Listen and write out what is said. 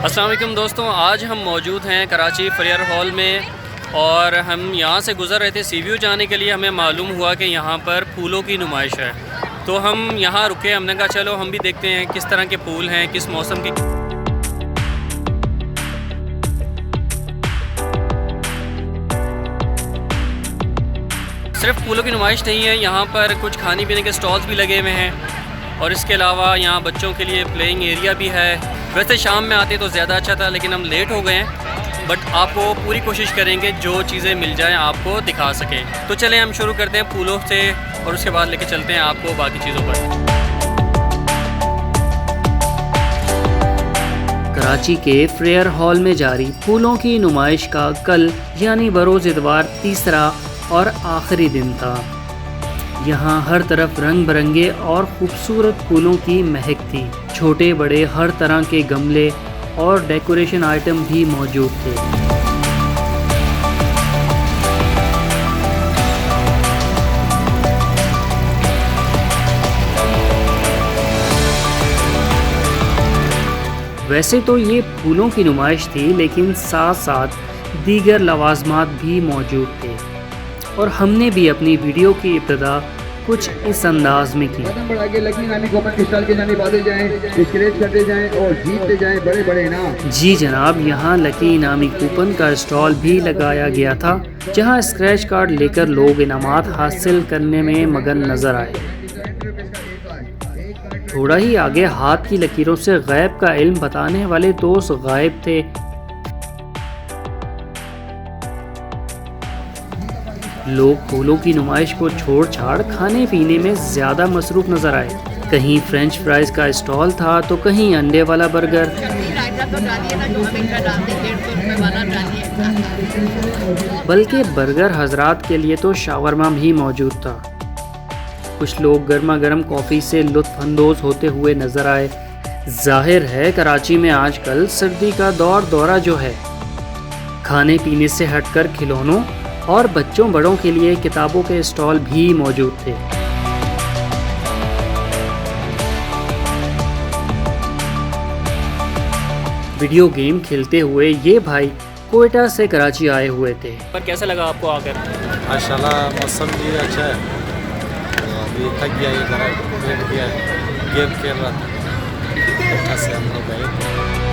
अस्सलाम वालेकुम दोस्तों, आज हम मौजूद हैं कराची फेयर हॉल में और हम यहाँ से गुज़र रहे थे सी व्यू जाने के लिए। हमें मालूम हुआ कि यहाँ पर फूलों की नुमाइश है, तो हम यहाँ रुके। हमने कहा चलो हम भी देखते हैं किस तरह के फूल हैं, किस मौसम के। सिर्फ फूलों की नुमाइश नहीं है, यहाँ पर कुछ खाने पीने के स्टॉल्स भी लगे हुए हैं और इसके अलावा यहाँ बच्चों के लिए प्लेइंग एरिया भी है। वैसे शाम में आते तो ज़्यादा अच्छा था, लेकिन हम लेट हो गए हैं, बट आपको पूरी कोशिश करेंगे जो चीज़ें मिल जाएं आपको दिखा सकें। तो चलें हम शुरू करते हैं फूलों से और उसके बाद लेके चलते हैं आपको बाकी चीज़ों पर। कराची के फेयर हॉल में जारी फूलों की नुमाइश का कल यानी बरोज़ इतवार तीसरा और आखिरी दिन था। यहाँ हर तरफ रंग बिरंगे और खूबसूरत फूलों की महक थी। छोटे बड़े हर तरह के गमले और डेकोरेशन आइटम भी मौजूद थे। वैसे तो ये फूलों की नुमाइश थी, लेकिन साथ साथ दीगर लवाजमात भी मौजूद थे और हमने भी अपनी वीडियो की इब्तिदा कुछ इस अंदाज में की। कदम बढ़ा के लकी नामी कॉमन क्रिस्टल के जाने बातें जाएं, स्क्रैच करते जाएं और जीतते जाएं बड़े बड़े इनाम। जी जनाब, यहाँ लकी इनामी कूपन का स्टॉल भी लगाया गया था, जहाँ स्क्रैच कार्ड लेकर लोग इनामात हासिल करने में मगन नजर आए। थोड़ा ही आगे हाथ की लकीरों से गैब का इल्म बताने वाले दोस्त गायब थे। लोग फूलों की नुमाइश को छोड़ छाड़ खाने पीने में ज़्यादा मसरूफ़ नज़र आए। कहीं फ्रेंच फ्राइज़ का स्टॉल था तो कहीं अंडे वाला बर्गर, बल्कि बर्गर हजरात के लिए तो शावरमा भी मौजूद था। कुछ लोग गर्मा गर्म कॉफ़ी से लुत्फ़ अंदोज़ होते हुए नज़र आए। जाहिर है कराची में आजकल सर्दी का दौरा जो है। खाने पीने से हटकर खिलौनों और बच्चों बड़ों के लिए किताबों के स्टॉल भी मौजूद थे। वीडियो गेम खेलते हुए ये भाई कोयटा से कराची आए हुए थे। पर कैसा लगा आपको आकर? माशाल्लाह मौसम भी अच्छा है। तो अभी थक गया, ये बैठ गया, गेम खेल रहा था, अच्छा से हम लोग गए।